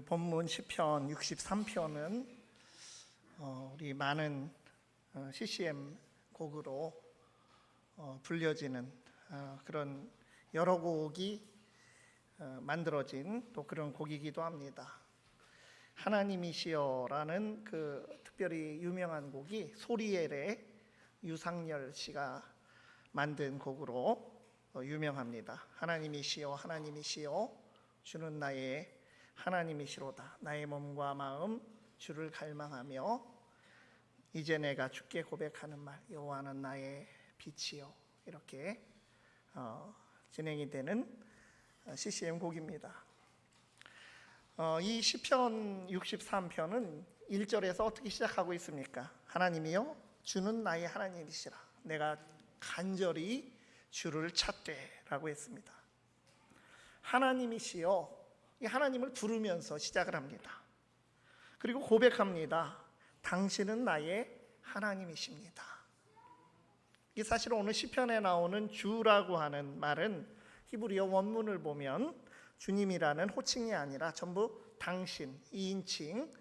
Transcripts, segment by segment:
본문 시편 63편은 우리 많은 CCM 곡으로 불려지는 그런 여러 곡이 만들어진 또 그런 곡이기도 합니다. 하나님이시여라는 그 특별히 유명한 곡이 소리엘의 유상열 씨가 만든 곡으로 유명합니다. 하나님이시여 하나님이시여 주는 나의 하나님이시로다. 나의 몸과 마음 주를 갈망하며 이제 내가 주께 고백하는 말 여호와는 나의 빛이요. 이렇게 진행이 되는 CCM 곡입니다. 이 시편 63편은 1절에서 어떻게 시작하고 있습니까? 하나님이여 주는 나의 하나님이시라. 내가 간절히 주를 찾되 라고 했습니다. 하나님이시여, 이 하나님을 부르면서 시작을 합니다. 그리고 고백합니다. 당신은 나의 하나님이십니다. 이 사실 오늘 시편에 나오는 주라고 하는 말은 히브리어 원문을 보면 주님이라는 호칭이 아니라 전부 당신, 2인칭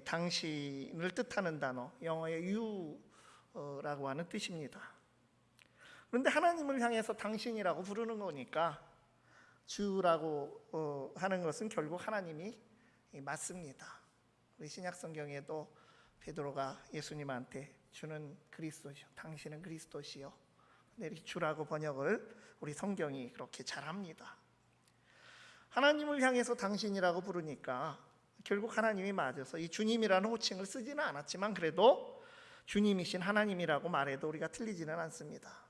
당신을 뜻하는 단어, 영어의 you라고 하는 뜻입니다. 그런데 하나님을 향해서 당신이라고 부르는 거니까 주라고 하는 것은 결국 하나님이 맞습니다. 우리 신약성경에도 베드로가 예수님한테 주는 그리스도시요, 당신은 그리스도시요, 이렇게 주라고 번역을 우리 성경이 그렇게 잘합니다. 하나님을 향해서 당신이라고 부르니까 결국 하나님이 맞아서 이 주님이라는 호칭을 쓰지는 않았지만 그래도 주님이신 하나님이라고 말해도 우리가 틀리지는 않습니다.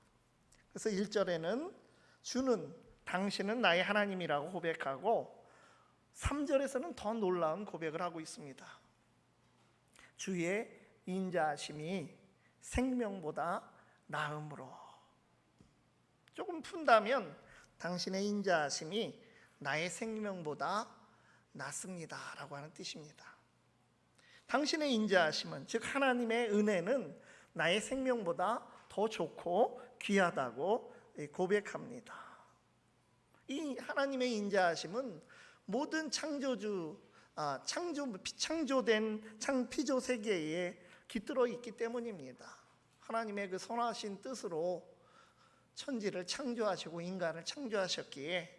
그래서 1절에는 주는, 당신은 나의 하나님이라고 고백하고 3절에서는 더 놀라운 고백을 하고 있습니다. 주의 인자하심이 생명보다 나음으로. 조금 푼다면 당신의 인자하심이 나의 생명보다 낫습니다 라고 하는 뜻입니다. 당신의 인자하심은, 즉 하나님의 은혜는 나의 생명보다 더 좋고 귀하다고 고백합니다. 이 하나님의 인자하심은 모든 창조된 피조 세계에 깃들어 있기 때문입니다. 하나님의 그 선하신 뜻으로 천지를 창조하시고 인간을 창조하셨기에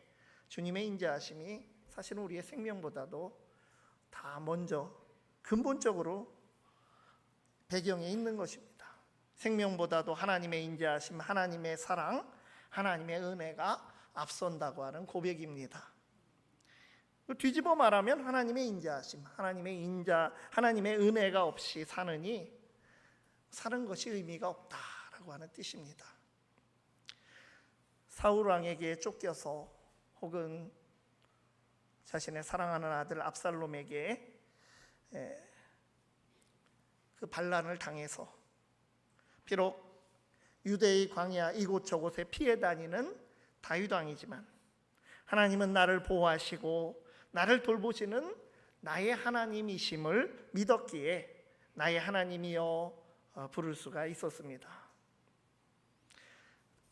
주님의 인자하심이 사실은 우리의 생명보다도 다 먼저 근본적으로 배경에 있는 것입니다. 생명보다도 하나님의 인자하심, 하나님의 사랑, 하나님의 은혜가 앞선다고 하는 고백입니다. 뒤집어 말하면 하나님의 인자하심, 하나님의 은혜가 없이 사는 것이 의미가 없다라고 하는 뜻입니다. 사울 왕에게 쫓겨서 혹은 자신의 사랑하는 아들 압살롬에게 그 반란을 당해서 비록 유대의 광야 이곳저곳에 피해 다니는 다윗 왕이지만 하나님은 나를 보호하시고 나를 돌보시는 나의 하나님이심을 믿었기에 나의 하나님이여 부를 수가 있었습니다.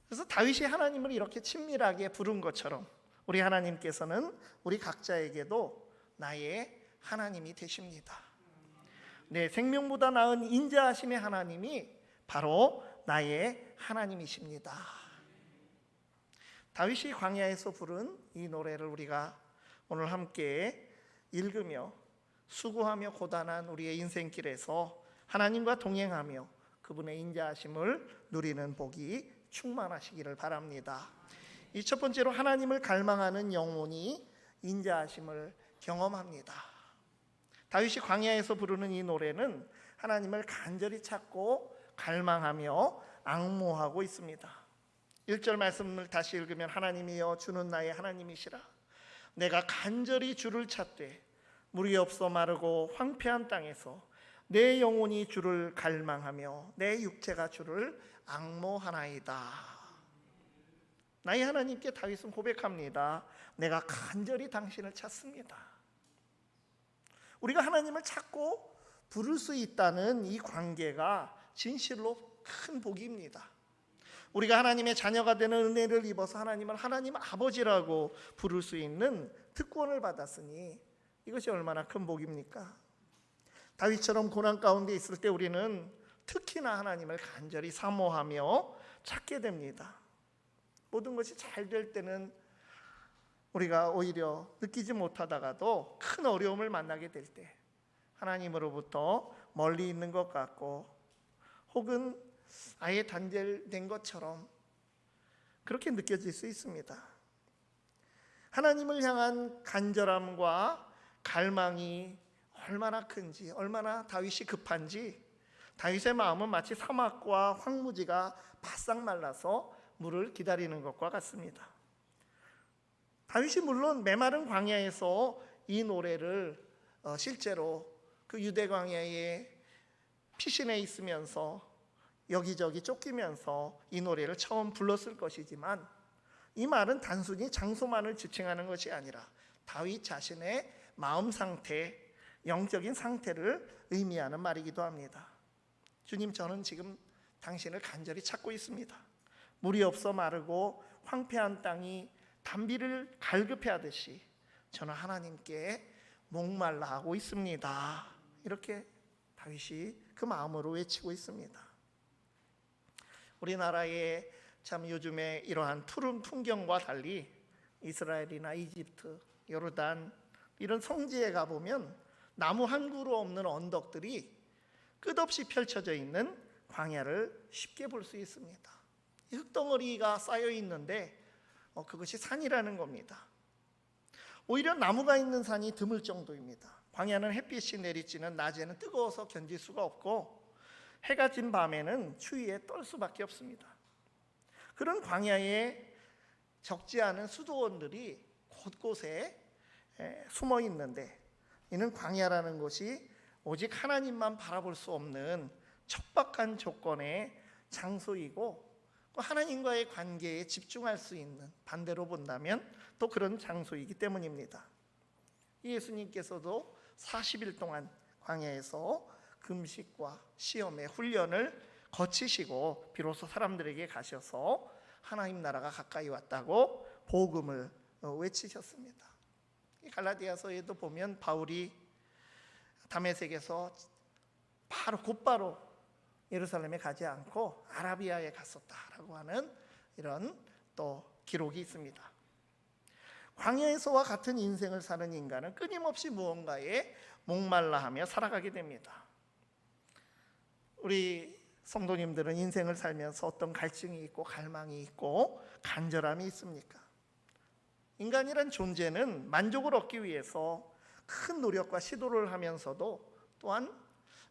그래서 다윗이 하나님을 이렇게 친밀하게 부른 것처럼 우리 하나님께서는 우리 각자에게도 나의 하나님이 되십니다. 내 생명보다 나은 인자하심의 하나님이 바로 나의 하나님이십니다. 다윗이 광야에서 부른 이 노래를 우리가 오늘 함께 읽으며 수고하며 고단한 우리의 인생길에서 하나님과 동행하며 그분의 인자하심을 누리는 복이 충만하시기를 바랍니다. 이 첫 번째로 하나님을 갈망하는 영혼이 인자하심을 경험합니다. 다윗이 광야에서 부르는 이 노래는 하나님을 간절히 찾고 갈망하며 앙모하고 있습니다. 1절 말씀을 다시 읽으면 하나님이여 주는 나의 하나님이시라. 내가 간절히 주를 찾되 물이 없어 마르고 황폐한 땅에서 내 영혼이 주를 갈망하며 내 육체가 주를 앙모하나이다. 나의 하나님께 다윗은 고백합니다. 내가 간절히 당신을 찾습니다. 우리가 하나님을 찾고 부를 수 있다는 이 관계가 진실로 큰 복입니다. 우리가 하나님의 자녀가 되는 은혜를 입어서 하나님을 하나님 아버지라고 부를 수 있는 특권을 받았으니 이것이 얼마나 큰 복입니까? 다윗처럼 고난 가운데 있을 때 우리는 특히나 하나님을 간절히 사모하며 찾게 됩니다. 모든 것이 잘 될 때는 우리가 오히려 느끼지 못하다가도 큰 어려움을 만나게 될 때 하나님으로부터 멀리 있는 것 같고 혹은 아예 단절된 것처럼 그렇게 느껴질 수 있습니다. 하나님을 향한 간절함과 갈망이 얼마나 큰지, 얼마나 다윗이 급한지, 다윗의 마음은 마치 사막과 황무지가 바싹 말라서 물을 기다리는 것과 같습니다. 다윗이 물론 메마른 광야에서 이 노래를 실제로 그 유대 광야에 피신해 있으면서 여기저기 쫓기면서 이 노래를 처음 불렀을 것이지만 이 말은 단순히 장소만을 지칭하는 것이 아니라 다윗 자신의 마음 상태, 영적인 상태를 의미하는 말이기도 합니다. 주님, 저는 지금 당신을 간절히 찾고 있습니다. 물이 없어 마르고 황폐한 땅이 담비를 갈급해하듯이 저는 하나님께 목말라 하고 있습니다. 이렇게 다윗이 그 마음으로 외치고 있습니다. 우리나라의 참 요즘에 이러한 푸른 풍경과 달리 이스라엘이나 이집트, 요르단 이런 성지에 가보면 나무 한 그루 없는 언덕들이 끝없이 펼쳐져 있는 광야를 쉽게 볼 수 있습니다. 이 흙덩어리가 쌓여 있는데 그것이 산이라는 겁니다. 오히려 나무가 있는 산이 드물 정도입니다. 광야는 햇빛이 내리쬐는 낮에는 뜨거워서 견딜 수가 없고 해가 진 밤에는 추위에 떨 수밖에 없습니다. 그런 광야에 적지 않은 수도원들이 곳곳에 숨어 있는데 이는 광야라는 것이 오직 하나님만 바라볼 수 없는 척박한 조건의 장소이고 하나님과의 관계에 집중할 수 있는, 반대로 본다면 또 그런 장소이기 때문입니다. 예수님께서도 40일 동안 광야에서 금식과 시험의 훈련을 거치시고 비로소 사람들에게 가셔서 하나님 나라가 가까이 왔다고 복음을 외치셨습니다. 갈라디아서에도 보면 바울이 다메섹에서 곧바로 예루살렘에 가지 않고 아라비아에 갔었다라고 하는 이런 또 기록이 있습니다. 광야에서와 같은 인생을 사는 인간은 끊임없이 무언가에 목말라하며 살아가게 됩니다. 우리 성도님들은 인생을 살면서 어떤 갈증이 있고 갈망이 있고 간절함이 있습니까? 인간이란 존재는 만족을 얻기 위해서 큰 노력과 시도를 하면서도 또한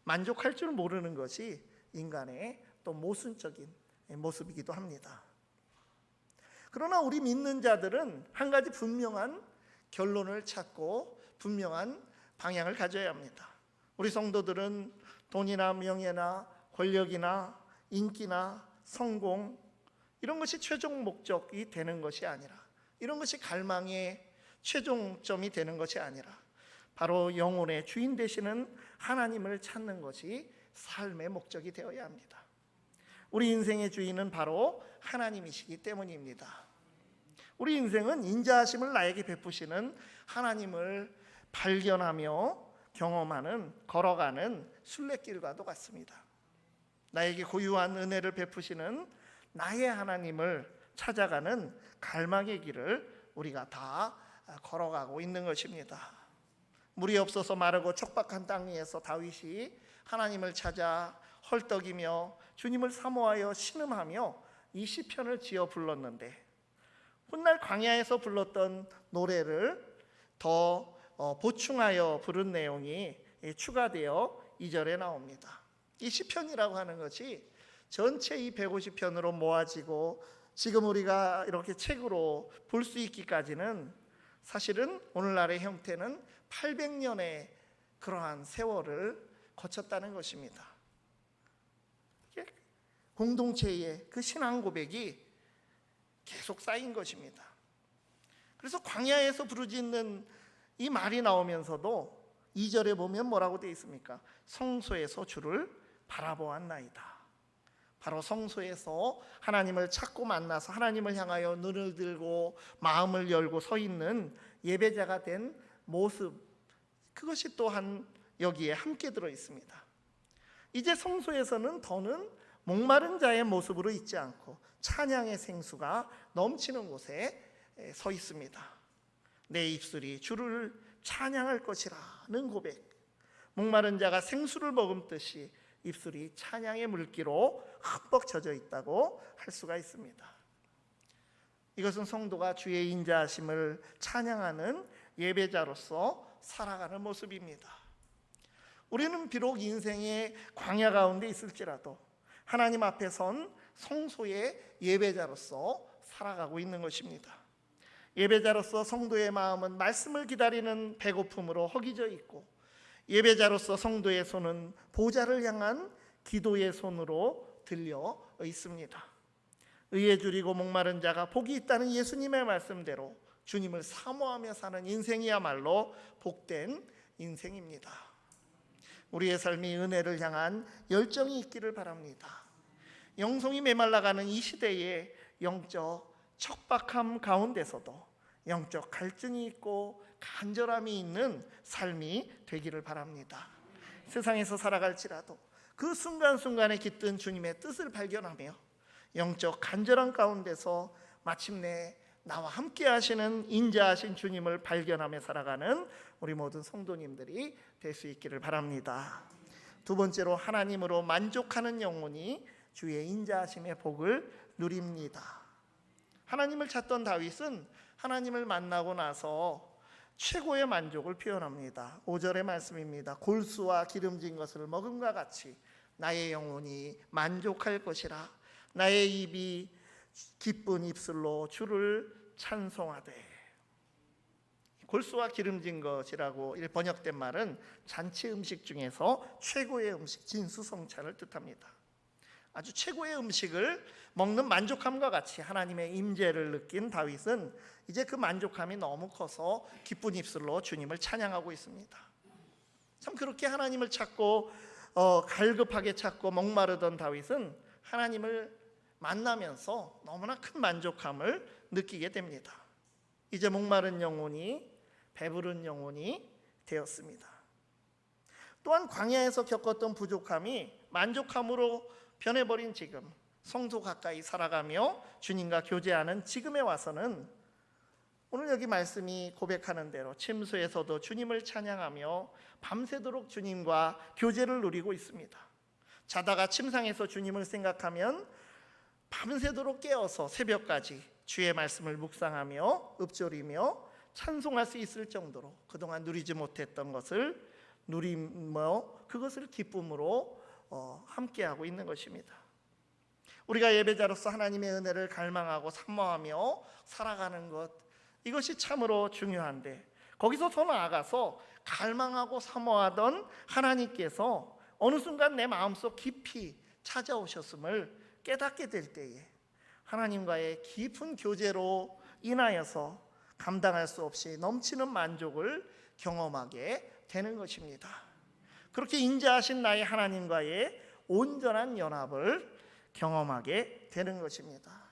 만족할 줄 모르는 것이 인간의 또 모순적인 모습이기도 합니다. 그러나 우리 믿는 자들은 한 가지 분명한 결론을 찾고 분명한 방향을 가져야 합니다. 우리 성도들은 돈이나 명예나 권력이나 인기나 성공 이런 것이 최종 목적이 되는 것이 아니라, 이런 것이 갈망의 최종점이 되는 것이 아니라 바로 영혼의 주인 되시는 하나님을 찾는 것이 삶의 목적이 되어야 합니다. 우리 인생의 주인은 바로 하나님이시기 때문입니다. 우리 인생은 인자하심을 나에게 베푸시는 하나님을 발견하며 경험하는, 걸어가는 순례길과도 같습니다. 나에게 고유한 은혜를 베푸시는 나의 하나님을 찾아가는 갈망의 길을 우리가 다 걸어가고 있는 것입니다. 물이 없어서 마르고 척박한 땅 위에서 다윗이 하나님을 찾아 헐떡이며 주님을 사모하여 신음하며 이 시편을 지어 불렀는데 훗날 광야에서 불렀던 노래를 더 보충하여 부른 내용이 추가되어 2절에 나옵니다. 이 시편이라고 하는 것이 전체 이 150편으로 모아지고 지금 우리가 이렇게 책으로 볼 수 있기까지는 사실은 오늘날의 형태는 800년의 그러한 세월을 거쳤다는 것입니다. 공동체의 그 신앙 고백이 계속 쌓인 것입니다. 그래서 광야에서 부르짖는 이 말이 나오면서도 2절에 보면 뭐라고 되어 있습니까? 성소에서 주를 바라보았나이다. 바로 성소에서 하나님을 찾고 만나서 하나님을 향하여 눈을 들고 마음을 열고 서 있는 예배자가 된 모습, 그것이 또한 여기에 함께 들어 있습니다. 이제 성소에서는 더는 목마른 자의 모습으로 있지 않고 찬양의 생수가 넘치는 곳에 서 있습니다. 내 입술이 주를 찬양할 것이라는 고백. 목마른 자가 생수를 머금듯이 입술이 찬양의 물기로 흠뻑 젖어 있다고 할 수가 있습니다. 이것은 성도가 주의 인자하심을 찬양하는 예배자로서 살아가는 모습입니다. 우리는 비록 인생의 광야 가운데 있을지라도 하나님 앞에 선 성소의 예배자로서 살아가고 있는 것입니다. 예배자로서 성도의 마음은 말씀을 기다리는 배고픔으로 허기져 있고, 예배자로서 성도의 손은 보좌를 향한 기도의 손으로 들려 있습니다. 의에 줄이고 목마른 자가 복이 있다는 예수님의 말씀대로 주님을 사모하며 사는 인생이야말로 복된 인생입니다. 우리의 삶이 은혜를 향한 열정이 있기를 바랍니다. 영성이 메말라가는 이 시대에 영적 척박함 가운데서도 영적 갈증이 있고 간절함이 있는 삶이 되기를 바랍니다. 세상에서 살아갈지라도 그 순간순간에 깃든 주님의 뜻을 발견하며 영적 간절함 가운데서 마침내 나와 함께 하시는 인자하신 주님을 발견하며 살아가는 우리 모든 성도님들이 될 수 있기를 바랍니다. 두 번째로, 하나님으로 만족하는 영혼이 주의 인자하심의 복을 누립니다. 하나님을 찾던 다윗은 하나님을 만나고 나서 최고의 만족을 표현합니다. 5절의 말씀입니다. 골수와 기름진 것을 먹음과 같이 나의 영혼이 만족할 것이라. 나의 입이 기쁜 입술로 주를 찬송하되. 골수와 기름진 것이라고 번역된 말은 잔치 음식 중에서 최고의 음식, 진수성찬을 뜻합니다. 아주 최고의 음식을 먹는 만족함과 같이 하나님의 임재를 느낀 다윗은 이제 그 만족함이 너무 커서 기쁜 입술로 주님을 찬양하고 있습니다. 참 그렇게 하나님을 찾고 갈급하게 찾고 목마르던 다윗은 하나님을 만나면서 너무나 큰 만족함을 느끼게 됩니다. 이제 목마른 영혼이 배부른 영혼이 되었습니다. 또한 광야에서 겪었던 부족함이 만족함으로 변해버린 지금, 성소 가까이 살아가며 주님과 교제하는 지금에 와서는 오늘 여기 말씀이 고백하는 대로 침소에서도 주님을 찬양하며 밤새도록 주님과 교제를 누리고 있습니다. 자다가 침상에서 주님을 생각하면 밤새도록 깨어서 새벽까지 주의 말씀을 묵상하며 읊조리며 찬송할 수 있을 정도로 그동안 누리지 못했던 것을 누리며 그것을 기쁨으로 함께하고 있는 것입니다. 우리가 예배자로서 하나님의 은혜를 갈망하고 사모하며 살아가는 것, 이것이 참으로 중요한데, 거기서 더 나아가서 갈망하고 사모하던 하나님께서 어느 순간 내 마음속 깊이 찾아오셨음을 깨닫게 될 때에 하나님과의 깊은 교제로 인하여서 감당할 수 없이 넘치는 만족을 경험하게 되는 것입니다. 그렇게 인자하신 나의 하나님과의 온전한 연합을 경험하게 되는 것입니다.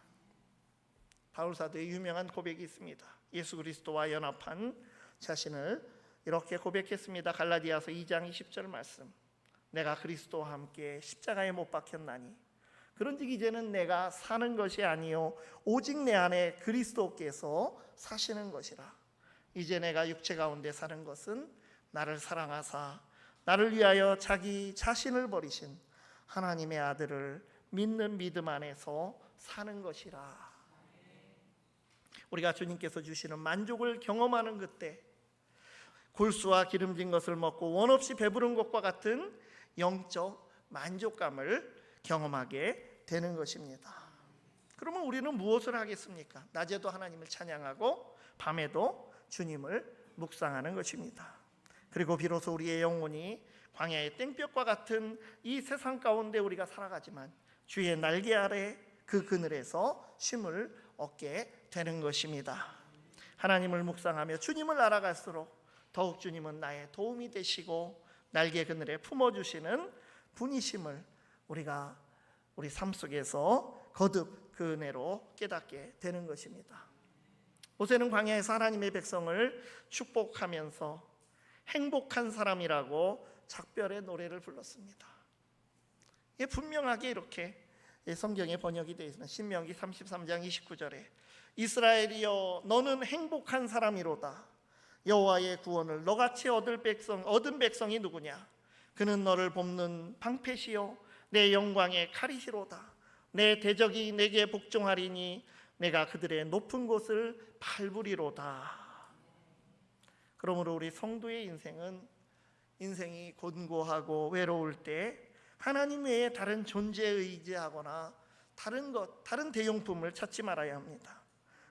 바울 사도의 유명한 고백이 있습니다. 예수 그리스도와 연합한 자신을 이렇게 고백했습니다. 갈라디아서 2장 20절 말씀. 내가 그리스도와 함께 십자가에 못 박혔나니 그런즉 이제는 내가 사는 것이 아니요 오직 내 안에 그리스도께서 사시는 것이라. 이제 내가 육체 가운데 사는 것은 나를 사랑하사 나를 위하여 자기 자신을 버리신 하나님의 아들을 믿는 믿음 안에서 사는 것이라. 우리가 주님께서 주시는 만족을 경험하는 그때 골수와 기름진 것을 먹고 원 없이 배부른 것과 같은 영적 만족감을 경험하게 되는 것입니다. 그러면 우리는 무엇을 하겠습니까? 낮에도 하나님을 찬양하고 밤에도 주님을 묵상하는 것입니다. 그리고 비로소 우리의 영혼이 광야의 땡볕과 같은 이 세상 가운데 우리가 살아가지만 주의 날개 아래 그 그늘에서 쉼을 얻게 되는 것입니다. 하나님을 묵상하며 주님을 알아갈수록 더욱 주님은 나의 도움이 되시고 날개 그늘에 품어주시는 분이심을 우리가 우리 삶 속에서 거듭 그 은혜로 깨닫게 되는 것입니다. 모세는 광야에서 하나님의 백성을 축복하면서 행복한 사람이라고 작별의 노래를 불렀습니다. 분명하게 이렇게 성경에 번역이 되어 있습니다. 신명기 33장 29절에 이스라엘이여 너는 행복한 사람이로다. 여호와의 구원을 너같이 얻은 백성이 누구냐? 그는 너를 돕는 방패시요 내 영광의 칼이시로다. 내 대적이 내게 복종하리니 내가 그들의 높은 곳을 밟으리로다. 그러므로 우리 성도의 인생이 곤고하고 외로울 때 하나님 외에 다른 존재에 의지하거나 다른 대용품을 찾지 말아야 합니다.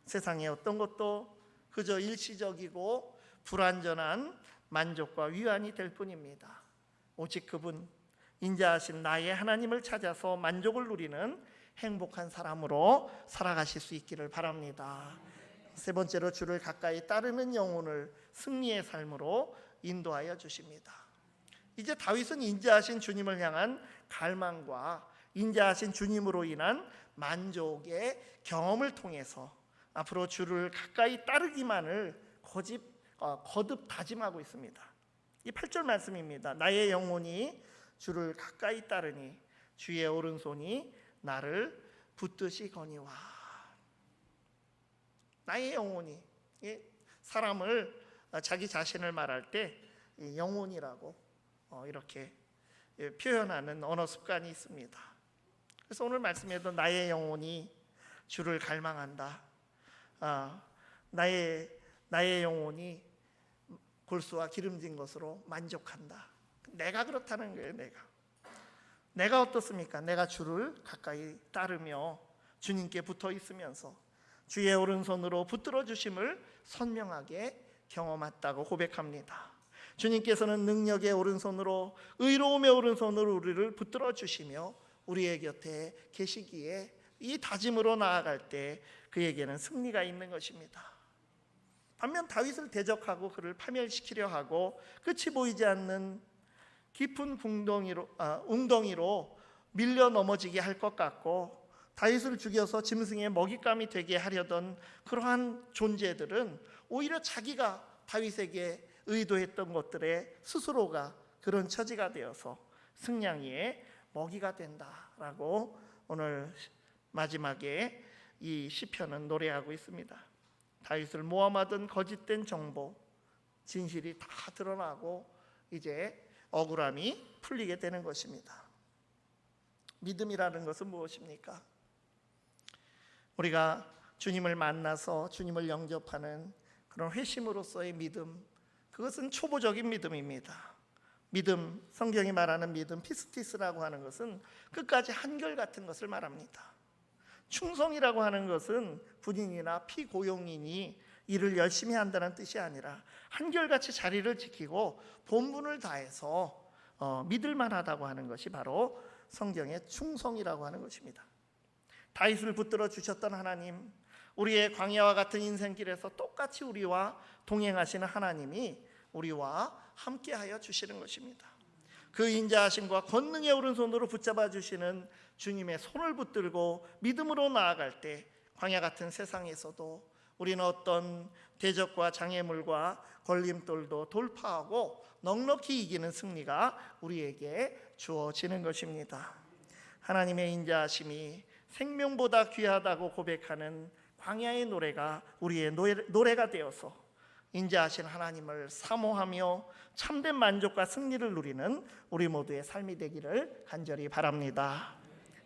세상의 어떤 것도 그저 일시적이고 불완전한 만족과 위안이 될 뿐입니다. 오직 그분 인자하신 나의 하나님을 찾아서 만족을 누리는 행복한 사람으로 살아가실 수 있기를 바랍니다. 세 번째로 주를 가까이 따르는 영혼을 승리의 삶으로 인도하여 주십니다. 이제 다윗은 인자하신 주님을 향한 갈망과 인자하신 주님으로 인한 만족의 경험을 통해서 앞으로 주를 가까이 따르기만을 거듭 다짐하고 있습니다. 이 8절 말씀입니다. 나의 영혼이 주를 가까이 따르니 주의 오른손이 나를 붙듯이 거니와. 나의 영혼이, 사람을 자기 자신을 말할 때 영혼이라고 이렇게 표현하는 언어 습관이 있습니다. 그래서 오늘 말씀에도 나의 영혼이 주를 갈망한다. 나의 영혼이 골수와 기름진 것으로 만족한다. 내가 그렇다는 거예요. 내가 어떻습니까? 내가 주를 가까이 따르며 주님께 붙어 있으면서 주의 오른손으로 붙들어 주심을 선명하게 경험했다고 고백합니다. 주님께서는 능력의 오른손으로, 의로움의 오른손으로 우리를 붙들어 주시며 우리의 곁에 계시기에 이 다짐으로 나아갈 때 그에게는 승리가 있는 것입니다. 반면 다윗을 대적하고 그를 파멸시키려 하고 끝이 보이지 않는 깊은 웅덩이로 밀려 넘어지게 할 것 같고 다윗을 죽여서 짐승의 먹잇감이 되게 하려던 그러한 존재들은 오히려 자기가 다윗에게 의도했던 것들의 스스로가 그런 처지가 되어서 승냥이의 먹이가 된다라고 오늘 마지막에 이 시편은 노래하고 있습니다. 다윗을 모함하던 거짓된 정보, 진실이 다 드러나고 이제 억울함이 풀리게 되는 것입니다. 믿음이라는 것은 무엇입니까? 우리가 주님을 만나서 주님을 영접하는 그런 회심으로서의 믿음, 그것은 초보적인 믿음입니다. 믿음, 성경이 말하는 믿음, 피스티스라고 하는 것은 끝까지 한결같은 것을 말합니다. 충성이라고 하는 것은 군인이나 피고용인이 일을 열심히 한다는 뜻이 아니라 한결같이 자리를 지키고 본분을 다해서 믿을 만하다고 하는 것이 바로 성경의 충성이라고 하는 것입니다. 다윗을 붙들어 주셨던 하나님, 우리의 광야와 같은 인생길에서 똑같이 우리와 동행하시는 하나님이 우리와 함께하여 주시는 것입니다. 그 인자하심과 권능의 오른손으로 붙잡아 주시는 주님의 손을 붙들고 믿음으로 나아갈 때 광야 같은 세상에서도 우리는 어떤 대적과 장애물과 걸림돌도 돌파하고 넉넉히 이기는 승리가 우리에게 주어지는 것입니다. 하나님의 인자하심이 생명보다 귀하다고 고백하는 광야의 노래가 우리의 노래가 되어서 인자하신 하나님을 사모하며 참된 만족과 승리를 누리는 우리 모두의 삶이 되기를 간절히 바랍니다.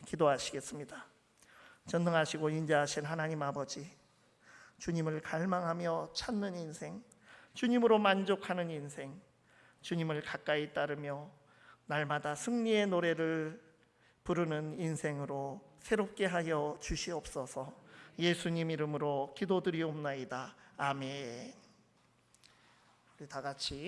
기도하시겠습니다. 전능하시고 인자하신 하나님 아버지, 주님을 갈망하며 찾는 인생, 주님으로 만족하는 인생, 주님을 가까이 따르며 날마다 승리의 노래를 부르는 인생으로 새롭게 하여 주시옵소서. 예수님 이름으로 기도드리옵나이다. 아멘. 우리 다 같이